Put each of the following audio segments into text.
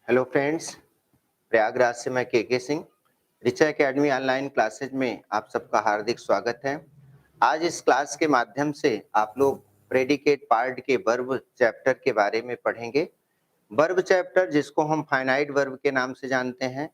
Hello friends, Prayagraj से मैं के Singh. Richa academy online classes में आप सबका हार्दिक स्वागत है। आज इस क्लास के माध्यम से आप लोग प्रेडिकेट पार्ट के वर्ब चैप्टर के बारे में पढ़ेंगे। वर्ब चैप्टर जिसको हम फाइनाइट वर्ब के नाम से जानते हैं।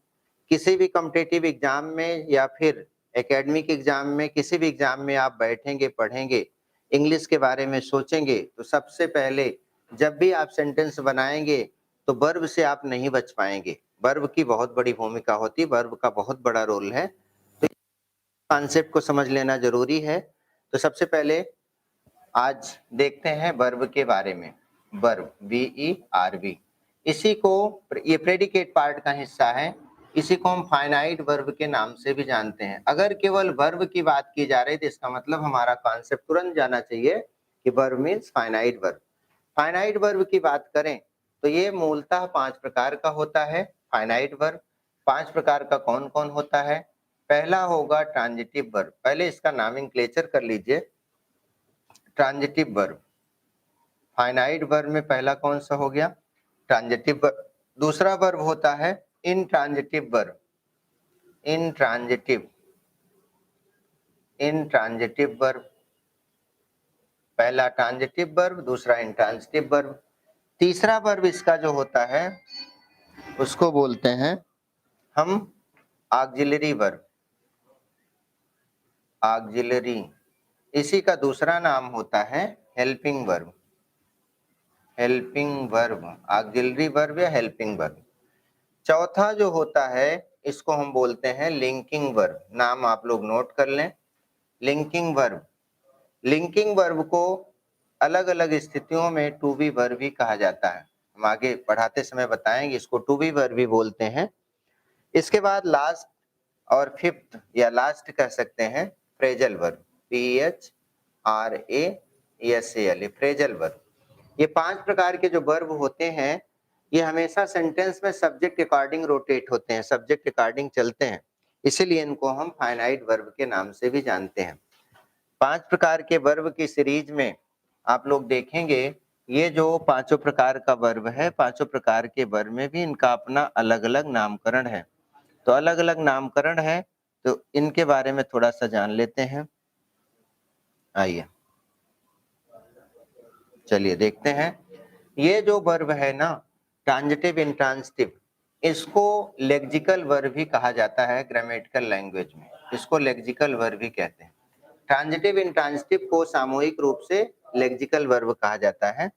किसी भी कॉम्पिटिटिव एग्जाम में या फिर एकेडमिक एग्जाम में, किसी भी एग्जाम में आप बैठेंगे, पढ़ेंगे, इंग्लिश के बारे में सोचेंगे तो सबसे पहले जब भी आप सेंटेंस बनाएंगे तो वर्ब से आप नहीं बच पाएंगे। वर्ब की बहुत बड़ी भूमिका होती है, वर्ब का बहुत बड़ा रोल है, तो कॉन्सेप्ट को समझ लेना जरूरी है। तो सबसे पहले आज देखते हैं वर्ब के बारे में। वर्ब VERB, इसी को, ये प्रेडिकेट पार्ट का हिस्सा है, इसी को हम फाइनाइट वर्ब के नाम से भी जानते हैं। अगर केवल वर्ब की बात की जा रही तो इसका मतलब हमारा कॉन्सेप्ट तुरंत जाना चाहिए कि verb means finite verb. Finite verb की बात करें तो ये मूलतः 5 प्रकार का होता है। फाइनाइट वर्ब 5 प्रकार का कौन कौन होता है? पहला होगा ट्रांजिटिव वर्ब। पहले इसका नॉमेनक्लेचर कर लीजिए। ट्रांजिटिव वर्ब, फाइनाइट वर्ब में पहला कौन सा हो गया? Transitive verb. दूसरा वर्ब होता है इनट्रांजिटिव वर्ब। इनट्रांजिटिव वर्ब, पहला ट्रांजिटिव वर्ब, दूसरा इंट्रांजिटिव वर्ब। तीसरा वर्ब इसका जो होता है उसको बोलते हैं हम ऑक्सिलरी वर्ब। ऑक्सिलरी, इसी का दूसरा नाम होता है helping verb. Helping verb, auxiliary verb या हेल्पिंग वर्ब। चौथा जो होता है इसको हम बोलते हैं लिंकिंग वर्ब। नाम आप लोग नोट कर लें, लिंकिंग वर्ब। लिंकिंग वर्ब को अलग अलग स्थितियों में टू बी वर्ब भी कहा जाता है। हम आगे पढ़ाते समय बताएंगे, इसको टू बी वर्ब भी बोलते हैं। इसके बाद लास्ट और फिफ्थ या लास्ट कह सकते हैं phrasal verb. PHRASAL, phrasal verb. ये 5 प्रकार के जो वर्ब होते हैं ये हमेशा सेंटेंस में सब्जेक्ट अकॉर्डिंग रोटेट होते हैं, सब्जेक्ट अकॉर्डिंग चलते हैं, इसीलिए इनको हम फाइनाइट वर्ब के नाम से भी जानते हैं। 5 प्रकार के वर्ब की सीरीज में आप लोग देखेंगे ये जो पांचों प्रकार का वर्ब है, पांचों प्रकार के वर्ब में भी इनका अपना अलग अलग नामकरण है। तो अलग अलग नामकरण है, तो इनके बारे में थोड़ा सा जान लेते हैं। आइए चलिए देखते हैं। ये जो वर्ब है ना, ट्रांजिटिव इंट्रांजिटिव, इसको लेक्सिकल वर्ब भी कहा जाता है ग्रामेटिकल लैंग्वेज में। इसको लेक्सिकल वर्ब भी कहते हैं। ट्रांजिटिव इंट्रांजिटिव को सामूहिक रूप से लेक्सिकल वर्ब कहा जाता है।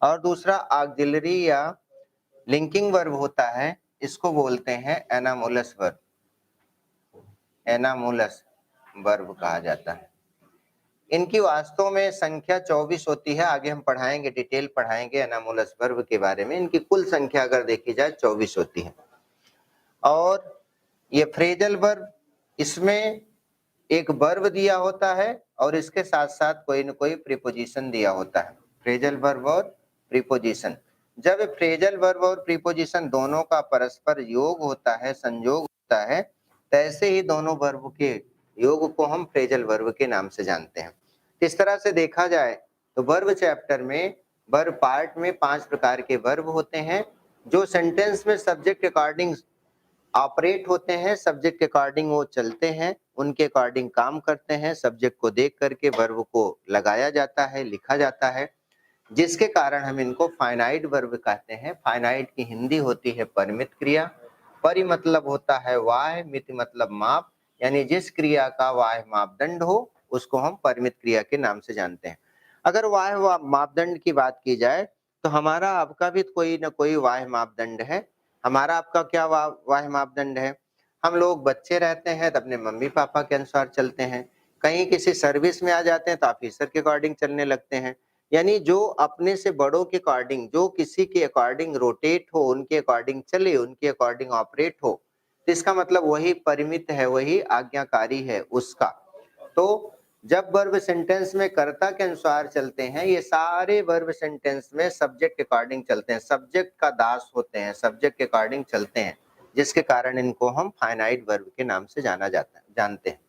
और दूसरा ऑक्सिलरी या लिंकिंग वर्ब होता है, इसको बोलते हैं एनामोलस वर्ब। एनामोलस वर्ब कहा जाता है। इनकी वास्तव में संख्या 24 होती है। आगे हम पढ़ाएंगे, डिटेल पढ़ाएंगे एनामोलस वर्ब के बारे में। इनकी कुल संख्या अगर देखी जाए 24 होती है। और ये फ्रेजल वर्ब, इसमें एक वर्ब दिया होता है और इसके साथ साथ कोई न कोई प्रीपोजिशन दिया होता है। फ्रेजल वर्ब और प्रीपोजिशन, जब फ्रेजल वर्ब और प्रीपोजिशन दोनों का परस्पर योग होता है, संयोग होता है, तैसे ही दोनों वर्ब के योग को हम फ्रेजल वर्ब के नाम से जानते हैं। इस तरह से देखा जाए तो वर्ब चैप्टर में, वर्ब पार्ट में 5 प्रकार के वर्ब होते हैं जो सेंटेंस में सब्जेक्ट अकॉर्डिंग ऑपरेट होते हैं, सब्जेक्ट के अकॉर्डिंग वो चलते हैं, उनके अकॉर्डिंग काम करते हैं। सब्जेक्ट को देख करके वर्ब को लगाया जाता है, लिखा जाता है, जिसके कारण हम इनको फाइनाइट वर्ब कहते हैं। फाइनाइट की हिंदी होती है परिमित क्रिया। परि मतलब होता है वाह्य, मिति मतलब माप, यानी जिस क्रिया का वाह्य मापदंड हो उसको हम परिमित क्रिया के नाम से जानते हैं। अगर वाह्य मापदंड की बात की जाए तो हमारा आपका भी कोई न कोई वाह्य मापदंड है। हमारा आपका क्या वाह्य मापदंड है? हम लोग बच्चे रहते हैं तो अपने मम्मी पापा के अनुसार चलते हैं, कहीं किसी सर्विस में आ जाते हैं तो ऑफिसर के अकॉर्डिंग चलने लगते हैं। यानी जो अपने से बड़ों के अकॉर्डिंग, जो किसी के अकॉर्डिंग रोटेट हो, उनके अकॉर्डिंग चले, उनके अकॉर्डिंग ऑपरेट हो, तो इसका मतलब वही परिमित है, वही आज्ञाकारी है उसका। तो जब वर्ब सेंटेंस में कर्ता के अनुसार चलते हैं, ये सारे वर्ब सेंटेंस में सब्जेक्ट के अकॉर्डिंग चलते हैं, सब्जेक्ट का दास होते हैं, सब्जेक्ट के अकॉर्डिंग चलते हैं, जिसके कारण इनको हम फाइनाइट वर्ब के नाम से जानते हैं।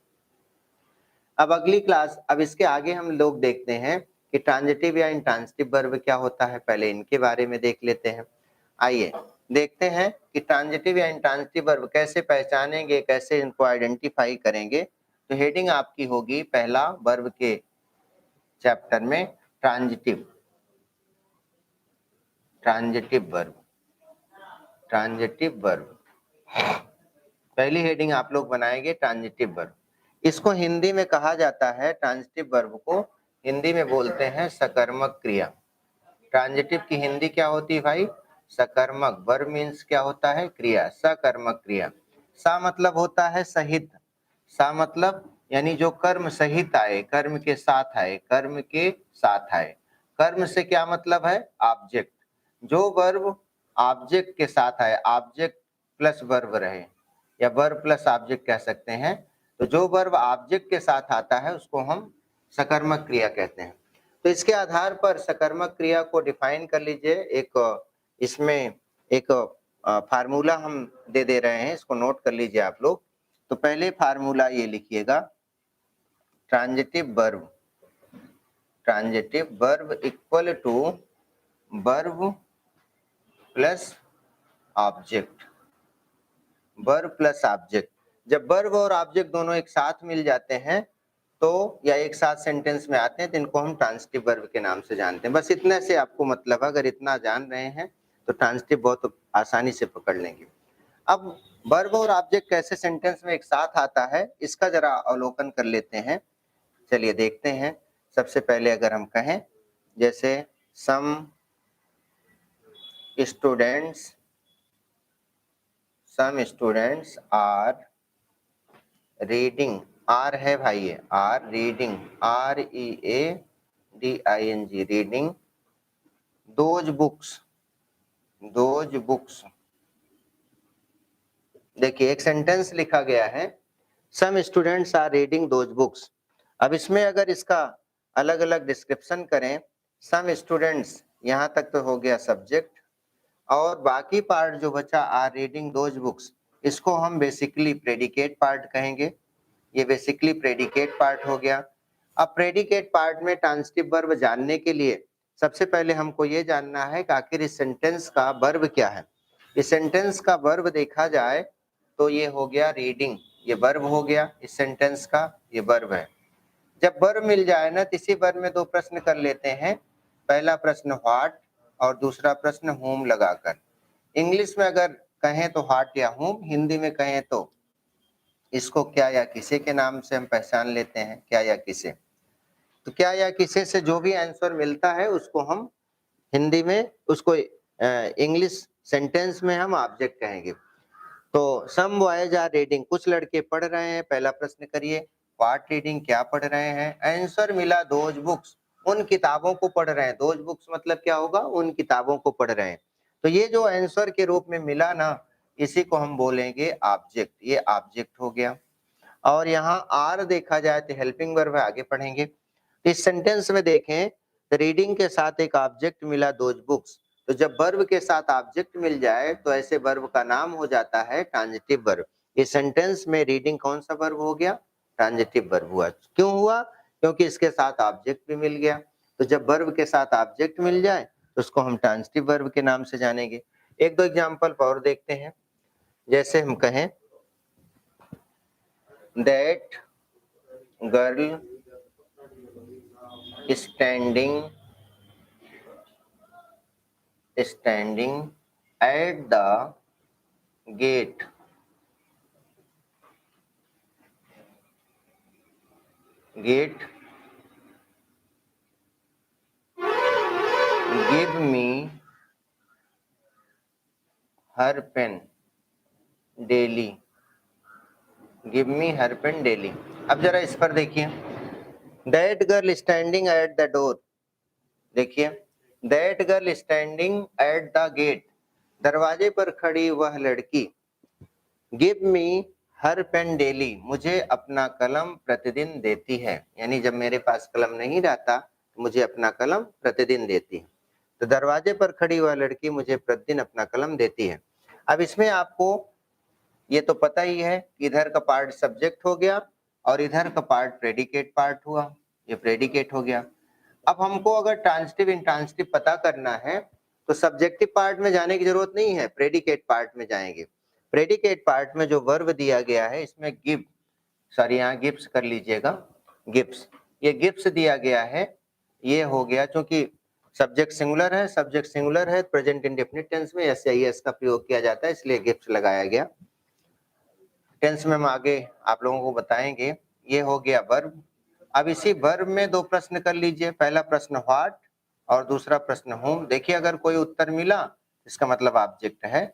अब अगली क्लास, अब इसके आगे हम लोग देखते हैं कि ट्रांजिटिव या इंट्रांजिटिव वर्ब क्या होता है। पहले इनके बारे में देख लेते हैं। आइए, देखते हैं कि ट्रांजिटिव या इंट्रांजिटिव वर्ब कैसे पहचानेंगे, कैसे इनको आइडेंटिफाई करेंगे। तो हेडिंग आपकी होगी पहला वर्ब के चैप्टर में transitive, transitive verb, transitive verb. पहली हेडिंग आप लोग बनाएंगे ट्रांजिटिव वर्ब। इसको हिंदी में कहा जाता है, ट्रांजिटिव वर्ब को हिंदी में बोलते हैं सकर्मक क्रिया। ट्रांजिटिव की हिंदी क्या होती है भाई? सकर्मक। वर्ब मीन्स क्या होता है? क्रिया, सकर्मक क्रिया। सा मतलब होता है सहित, सा मतलब यानी जो कर्म सहित आए, कर्म के साथ आए, कर्म के साथ आए। कर्म से क्या मतलब है? ऑब्जेक्ट। जो वर्ब ऑब्जेक्ट के साथ आए, ऑब्जेक्ट प्लस वर्ब रहे या वर्ब प्लस ऑब्जेक्ट कह सकते हैं। तो जो वर्ब ऑब्जेक्ट के साथ आता है उसको हम सकर्मक क्रिया कहते हैं। तो इसके आधार पर सकर्मक क्रिया को डिफाइन कर लीजिए। एक इसमें एक फार्मूला हम दे रहे हैं, इसको नोट कर लीजिए आप लोग। तो पहले फार्मूला ये लिखिएगा, transitive verb, transitive verb equal to verb plus object, verb plus object. जब वर्ब और ऑब्जेक्ट दोनों एक साथ मिल जाते हैं तो या एक साथ सेंटेंस में आते हैं तो इनको हम ट्रांजिटिव वर्ब के नाम से जानते हैं। बस इतने से आपको मतलब, अगर इतना जान रहे हैं तो ट्रांजिटिव बहुत आसानी से पकड़ लेंगे। अब वर्ब और ऑब्जेक्ट कैसे सेंटेंस में एक साथ आता है इसका जरा अवलोकन कर लेते हैं। चलिए देखते हैं। सबसे पहले अगर हम कहें जैसे some students are reading, are है भाई ये, are reading, READING, reading those books, those books. देखिए एक सेंटेंस लिखा गया है, some students are reading those books. अब इसमें अगर इसका अलग अलग डिस्क्रिप्शन करें, सम स्टूडेंट्स यहाँ तक तो हो गया सब्जेक्ट, और बाकी पार्ट जो बचा आर रीडिंग दोज बुक्स, इसको हम बेसिकली प्रेडिकेट पार्ट कहेंगे। ये बेसिकली प्रेडिकेट पार्ट हो गया। अब प्रेडिकेट पार्ट में ट्रांजिटिव वर्ब जानने के लिए सबसे पहले हमको ये जानना है कि आखिर इस सेंटेंस का वर्ब क्या है। इस सेंटेंस का वर्ब देखा जाए तो ये हो गया रीडिंग, ये वर्ब हो गया, इस सेंटेंस का ये वर्ब है। जब वर्ब मिल जाए ना तो इसी वर्ब में दो प्रश्न कर लेते हैं। पहला प्रश्न व्हाट और दूसरा प्रश्न होम लगाकर। इंग्लिश में अगर कहें तो व्हाट या होम, हिंदी में कहें तो इसको क्या या किसे के नाम से हम पहचान लेते हैं, क्या या किसे। तो क्या या किसे से जो भी आंसर मिलता है उसको हम हिंदी में, उसको इंग्लिश सेंटेंस में हम ऑब्जेक्ट कहेंगे। तो सम बॉयज आर रीडिंग, कुछ लड़के पढ़ रहे हैं। पहला प्रश्न करिए व्हाट रीडिंग, क्या पढ़ रहे हैं। आंसर मिला दोज बुक्स, उन किताबों को पढ़ रहे हैं। दोज बुक्स मतलब क्या होगा? उन किताबों को पढ़ रहे हैं। तो ये जो आंसर के रूप में मिला ना, इसी को हम बोलेंगे ऑब्जेक्ट, ये ऑब्जेक्ट हो गया। और यहाँ आर देखा जाए तो हेल्पिंग वर्ब है, आगे पढ़ेंगे। इस सेंटेंस में देखें तो रीडिंग के साथ एक ऑब्जेक्ट मिला दोज बुक्स। तो जब वर्ब के साथ ऑब्जेक्ट मिल जाए तो ऐसे वर्ब का नाम हो जाता है ट्रांजिटिव वर्ब। इस सेंटेंस में रीडिंग कौन सा वर्ब हो गया? ट्रांजिटिव वर्ब हुआ। क्यों हुआ? क्योंकि इसके साथ ऑब्जेक्ट भी मिल गया। तो जब वर्ब के साथ ऑब्जेक्ट मिल जाए तो उसको हम ट्रांजिटिव वर्ब के नाम से जानेंगे। एक दो एग्जाम्पल और देखते हैं। जैसे हम कहें that girl standing at the gate give me her pen daily, give me her pen daily। अब जरा इस पर देखिए, that girl standing at the door, देखिए that girl standing at the gate, दरवाजे पर खड़ी वह लड़की। give me हर पेन डेली, मुझे अपना कलम प्रतिदिन देती है। यानी जब मेरे पास कलम नहीं रहता तो मुझे अपना कलम प्रतिदिन देती है। तो दरवाजे पर खड़ी वह लड़की मुझे प्रतिदिन अपना कलम देती है। अब इसमें आपको ये तो पता ही है कि इधर का पार्ट सब्जेक्ट हो गया और इधर का पार्ट प्रेडिकेट पार्ट हुआ, ये प्रेडिकेट हो गया। अब हमको अगर ट्रांजिटिव इंट्रांजिटिव पता करना है तो सब्जेक्टिव पार्ट में जाने की जरूरत नहीं है, प्रेडिकेट पार्ट में जाएंगे। प्रेडिकेट पार्ट में जो वर्ब दिया गया है इसमें गिव, सॉरी यहाँ गिव्स कर लीजिएगा, गिव्स, ये गिव्स दिया गया है, ये हो गया क्योंकि सब्जेक्ट सिंगुलर है, प्रेजेंट इंडेफिनिट टेंस में एस या एस का प्रयोग किया जाता है, इसलिए गिव्स लगाया गया। टेंस में हम आगे आप लोगों को बताएंगे। ये हो गया वर्ब। अब इसी वर्ब में दो प्रश्न कर लीजिए, पहला प्रश्न व्हाट और दूसरा प्रश्न होम। देखिए अगर कोई उत्तर मिला इसका मतलब ऑब्जेक्ट है।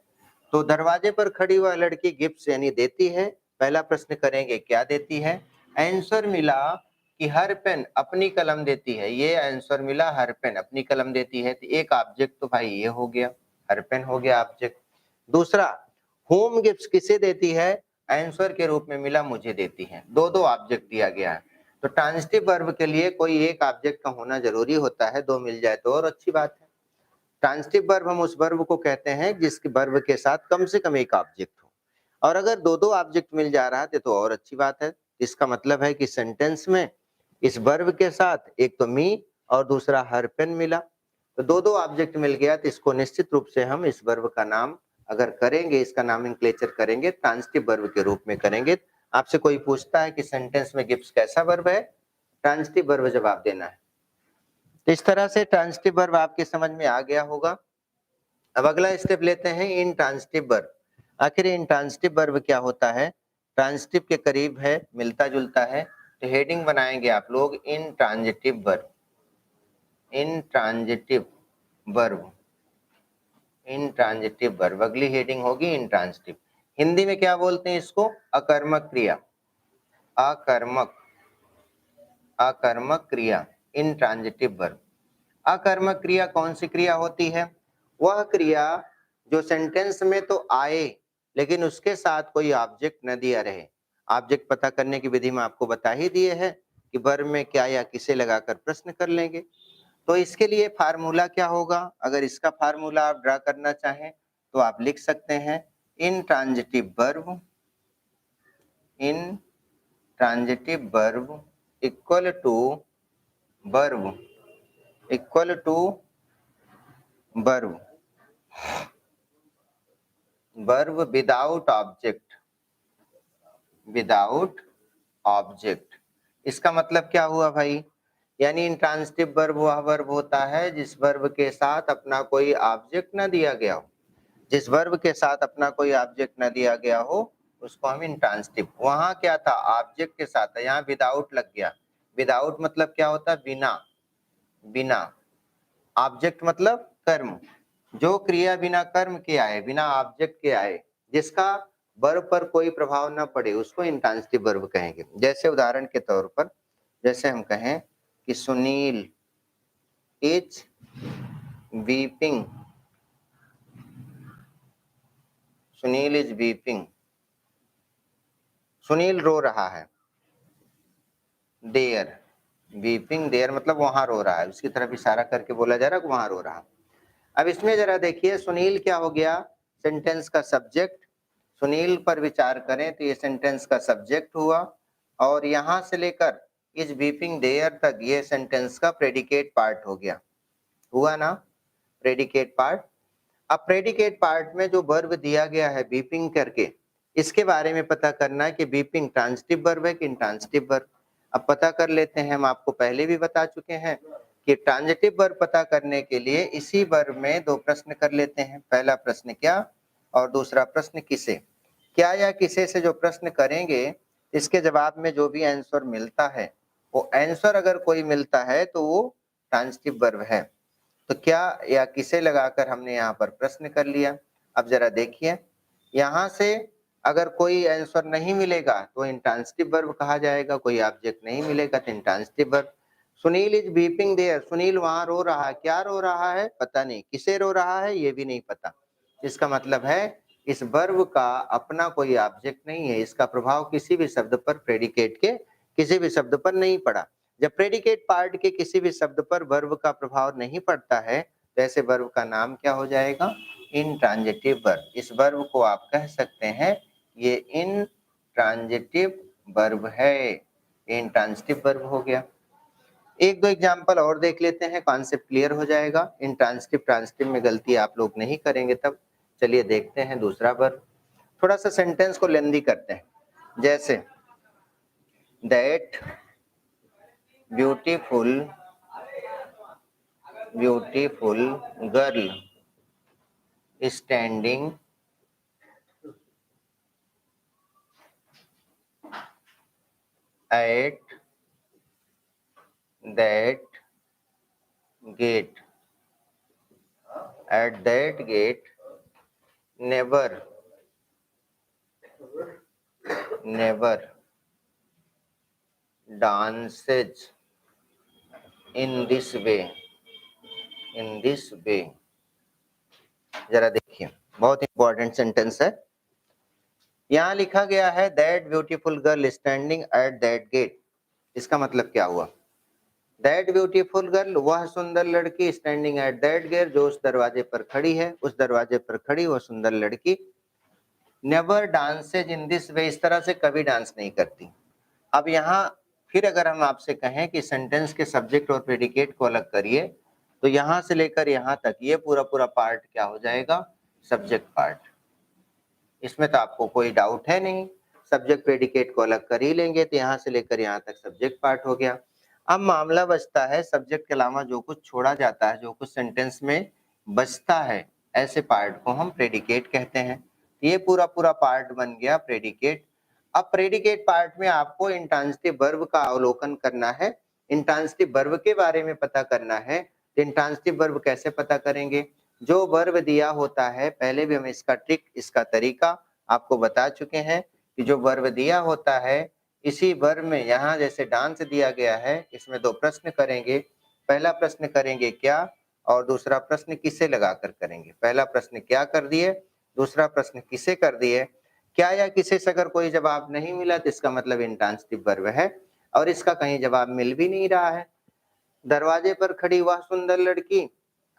तो दरवाजे पर खड़ी हुआ लड़की गिफ्ट यानी देती है, पहला प्रश्न करेंगे क्या देती है। आंसर मिला कि हर पेन अपनी कलम देती है, ये आंसर मिला हर पेन अपनी कलम देती है, तो एक ऑब्जेक्ट तो भाई ये हो गया, हर पेन हो गया ऑब्जेक्ट। दूसरा होम गिफ्ट किसे देती है, आंसर के रूप में मिला मुझे देती है, दो दो ऑब्जेक्ट दिया गया है। तो ट्रांजिटिव वर्ब के लिए कोई एक ऑब्जेक्ट का होना जरूरी होता है, दो मिल जाए तो और अच्छी बात है। ट्रांजिटिव वर्ब हम उस वर्ब को कहते हैं जिसके वर्ब के साथ कम से कम एक ऑब्जेक्ट हो, और अगर दो दो ऑब्जेक्ट मिल जा रहा है तो और अच्छी बात है। इसका मतलब है कि सेंटेंस में इस वर्ब के साथ एक तो मी और दूसरा हर पेन मिला, तो दो दो ऑब्जेक्ट मिल गया, तो इसको निश्चित रूप से हम इस वर्ब का नाम अगर करेंगे, इसका नोमेनक्लेचर करेंगे, ट्रांजिटिव वर्ब के रूप में करेंगे। आपसे कोई पूछता है कि सेंटेंस में गिव्स कैसा वर्ब है, ट्रांजिटिव वर्ब जवाब देना है। तो इस तरह से ट्रांजिटिव वर्ब आपके समझ में आ गया होगा। अब अगला स्टेप लेते हैं इंट्रांजिटिव वर्ब। आखिर इंट्रांजिटिव वर्ब क्या होता है, ट्रांजिटिव के करीब है, मिलता जुलता है, तो हेडिंग बनाएंगे आप लोग intransitive verb, intransitive verb, intransitive verb, अगली हेडिंग होगी इंट्रांजिटिव। हिंदी में क्या बोलते हैं इसको, अकर्मक क्रिया, अकर्मक, अकर्मक क्रिया, इंट्रांजिटिव वर्ब। अकर्मक क्रिया कौन सी क्रिया होती है, वह क्रिया जो सेंटेंस में तो आए लेकिन उसके साथ कोई ऑब्जेक्ट न दिया रहे। ऑब्जेक्ट पता करने की विधि में आपको बता ही दिए है कि वर्ब में क्या या किसे लगाकर प्रश्न कर लेंगे। तो इसके लिए फार्मूला क्या होगा, अगर इसका फार्मूला आप ड्रा करना चाहें तो आप लिख सकते हैं intransitive verb, intransitive verb equal to verb, equal to verb, verb without object, without object. इसका मतलब क्या हुआ भाई, यानी इंट्रांजिटिव वर्ब वह वर्ब होता है जिस वर्ब के साथ अपना कोई ऑब्जेक्ट न दिया गया हो, जिस वर्ब के साथ अपना कोई ऑब्जेक्ट न दिया गया हो उसको हम इंट्रांजिटिव। वहां क्या था, ऑब्जेक्ट के साथ, यहाँ विदाउट लग गया। विदाउट मतलब क्या होता है, बिना, बिना। ऑब्जेक्ट मतलब कर्म, जो क्रिया बिना कर्म के आए, बिना ऑब्जेक्ट के आए, जिसका वर्ब पर कोई प्रभाव न पड़े, उसको इंट्रांजिटिव वर्ब कहेंगे। जैसे उदाहरण के तौर पर, जैसे हम कहें कि Sunil is weeping, Sunil is weeping, Sunil रो रहा है। देयर, वीपिंग देयर मतलब वहां रो रहा है, उसकी तरफ इशारा करके बोला जा रहा है वहां रो रहा है। अब इसमें जरा देखिए सुनील क्या हो गया, सेंटेंस का सब्जेक्ट। सुनील पर विचार करें तो ये सेंटेंस का सब्जेक्ट हुआ, और यहां से लेकर इज वीपिंग देयर तक ये सेंटेंस का प्रेडिकेट पार्ट हो गया, हुआ ना, प्रेडिकेट पार्ट। अब प्रेडिकेट पार्ट में जो वर्ब दिया गया है वीपिंग करके, इसके बारे में पता करना है कि वीपिंग ट्रांजिटिव वर्ब है कि इंट्रांजिटिव वर्ब। अब पता कर लेते हैं, हम आपको पहले भी बता चुके हैं कि ट्रांजिटिव वर्ब पता करने के लिए इसी वर्ब में दो प्रश्न कर लेते हैं, पहला प्रश्न क्या और दूसरा प्रश्न किसे। क्या या किसे से जो प्रश्न करेंगे इसके जवाब में जो भी आंसर मिलता है, वो आंसर अगर कोई मिलता है तो वो ट्रांजिटिव वर्ब है। तो क्या या किसे लगाकर हमने यहाँ पर प्रश्न कर लिया। अब जरा देखिए, यहाँ से अगर कोई आंसर नहीं मिलेगा तो इंट्रांजिटिव वर्ब कहा जाएगा, कोई ऑब्जेक्ट नहीं मिलेगा तो intransitive verb. Sunil is weeping there, Sunil वहां रो रहा है, क्या रो रहा है पता नहीं, किसे रो रहा है ये भी नहीं पता। इसका मतलब है इस वर्ब का अपना कोई ऑब्जेक्ट नहीं है, इसका प्रभाव किसी भी शब्द पर, प्रेडिकेट के किसी भी शब्द पर नहीं पड़ा। जब प्रेडिकेट पार्ट के किसी भी शब्द पर वर्ब का प्रभाव नहीं पड़ता है तो ऐसे वर्ब का नाम क्या हो जाएगा, इंट्रांजिटिव वर्ब। इस वर्ब को आप कह सकते हैं ये इंट्रांजिटिव वर्ब है, इंट्रांजिटिव वर्ब हो गया। एक दो एग्जाम्पल और देख लेते हैं, कॉन्सेप्ट क्लियर हो जाएगा। ट्रांसक्रिप्ट में गलती आप लोग नहीं करेंगे तब। चलिए देखते हैं दूसरा वर्ब। थोड़ा सा सेंटेंस को लेंदी करते हैं, जैसे that beautiful girl standing at that gate never dances in this way। जरा देखिए, बहुत इंपॉर्टेंट सेंटेंस है। यहाँ लिखा गया है that beautiful girl standing at that get. इसका मतलब क्या हुआ? दैट ब्यूटीफुल गर्ल, वह सुंदर लड़की, स्टैंडिंग एट दैट गेट, जो उस दरवाजे पर खड़ी है, उस दरवाजे पर खड़ी वह सुंदर लड़की, never dances in this way, इस तरह से कभी डांस नहीं करती। अब यहाँ फिर अगर हम आपसे कहें कि सेंटेंस के सब्जेक्ट और प्रेडिकेट को अलग करिए, तो यहाँ से लेकर यहाँ तक ये पूरा पार्ट क्या हो जाएगा? Subject part. इसमें तो आपको कोई डाउट है नहीं, सब्जेक्ट प्रेडिकेट को अलग कर ही लेंगे तो यहाँ से लेकर यहाँ तक सब्जेक्ट पार्ट हो गया। अब मामला बचता है सब्जेक्ट के अलावा जो कुछ छोड़ा जाता है, जो कुछ सेंटेंस में बचता है, ऐसे पार्ट को हम प्रेडिकेट कहते हैं। ये पूरा पार्ट बन गया प्रेडिकेट। अब प्रेडिकेट पार्ट में आपको इंट्रांजिटिव वर्ब का अवलोकन करना है, इंट्रांजिटिव वर्ब के बारे में पता करना है। तो इंट्रांजिटिव वर्ब कैसे पता करेंगे? जो वर्ब दिया होता है, पहले भी हम इसका ट्रिक, इसका तरीका आपको बता चुके हैं कि जो वर्ब दिया होता है, इसी वर्ब में यहाँ जैसे डांस दिया गया है, इसमें दो प्रश्न करेंगे। पहला प्रश्न करेंगे क्या, और दूसरा प्रश्न किसे लगाकर करेंगे। पहला प्रश्न क्या कर दिए, दूसरा प्रश्न किसे कर दिए। क्या या किसे से अगर कोई जवाब नहीं मिला तो इसका मतलब इंट्रांजिटिव वर्ब है, और इसका कहीं जवाब मिल भी नहीं रहा है। दरवाजे पर खड़ी वह सुंदर लड़की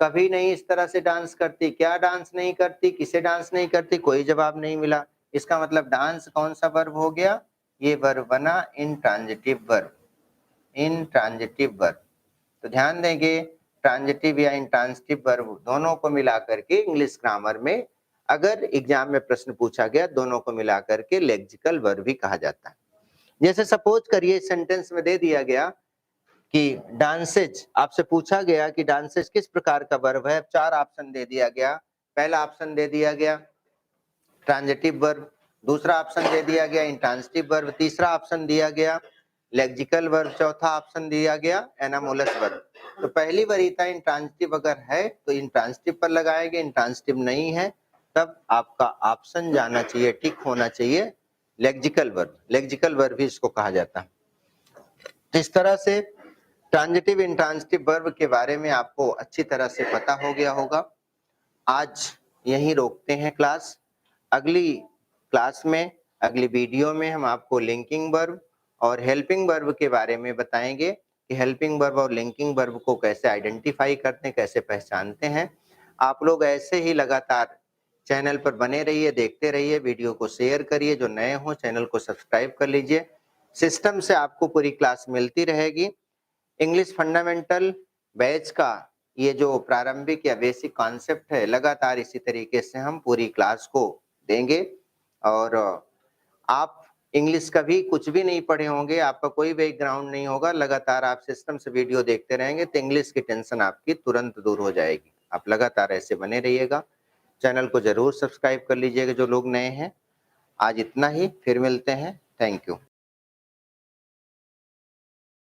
कभी नहीं इस तरह से डांस करती। क्या डांस नहीं करती, किसे डांस नहीं करती, कोई जवाब नहीं मिला। इसका मतलब डांस कौन सा वर्ब हो गया? ये वर्ब बना इंट्रांजिटिव वर्ब। तो ध्यान देंगे, ट्रांजिटिव या इंट्रांजिटिव वर्ब दोनों को मिलाकर के इंग्लिश ग्रामर में अगर एग्जाम में प्रश्न पूछा गया, दोनों को मिलाकर के लेक्सिकल वर्ब भी कहा जाता है। जैसे सपोज करिए सेंटेंस में दे दिया गया कि डांसेज, आपसे पूछा गया कि डांसेज किस प्रकार का वर्ब है। 4 ऑप्शन दे दिया गया। पहला ऑप्शन दे दिया गया ट्रांजिटिव वर्ब, दूसरा ऑप्शन दे दिया गया इंट्रांजिटिव वर्ब, तीसरा ऑप्शन दिया गया लेक्सिकल वर्ब, चौथा ऑप्शन दिया गया एनामोलस वर्ब। तो पहली वरीयता इंट्रांजिटिव अगर है तो इंट्रांजिटिव पर लगाएंगे, इंट्रांजिटिव नहीं है तब आपका ऑप्शन जाना चाहिए, टिक होना चाहिए लेक्सिकल वर्ब भी इसको कहा जाता है। इस तरह से ट्रांजिटिव इंट्रांजिटिव वर्ब के बारे में आपको अच्छी तरह से पता हो गया होगा। आज यहीं रोकते हैं क्लास। अगली क्लास में, अगली वीडियो में हम आपको लिंकिंग वर्ब और हेल्पिंग वर्ब के बारे में बताएंगे कि हेल्पिंग वर्ब और लिंकिंग वर्ब को कैसे आइडेंटिफाई करते हैं, कैसे पहचानते हैं। आप लोग ऐसे ही लगातार चैनल पर बने रहिए, देखते रहिए, वीडियो को शेयर करिए, जो नए हो चैनल को सब्सक्राइब कर लीजिए। सिस्टम से आपको पूरी क्लास मिलती रहेगी। इंग्लिश फंडामेंटल बैच का ये जो प्रारंभिक या बेसिक कॉन्सेप्ट है, लगातार इसी तरीके से हम पूरी क्लास को देंगे। और आप इंग्लिश का भी कुछ भी नहीं पढ़े होंगे, आपका कोई बैकग्राउंड नहीं होगा, लगातार आप सिस्टम से वीडियो देखते रहेंगे तो इंग्लिश की टेंशन आपकी तुरंत दूर हो जाएगी। आप लगातार ऐसे बने रहिएगा। चैनल को जरूर सब्सक्राइब कर लीजिएगा जो लोग नए हैं। आज इतना ही, फिर मिलते हैं। Thank you.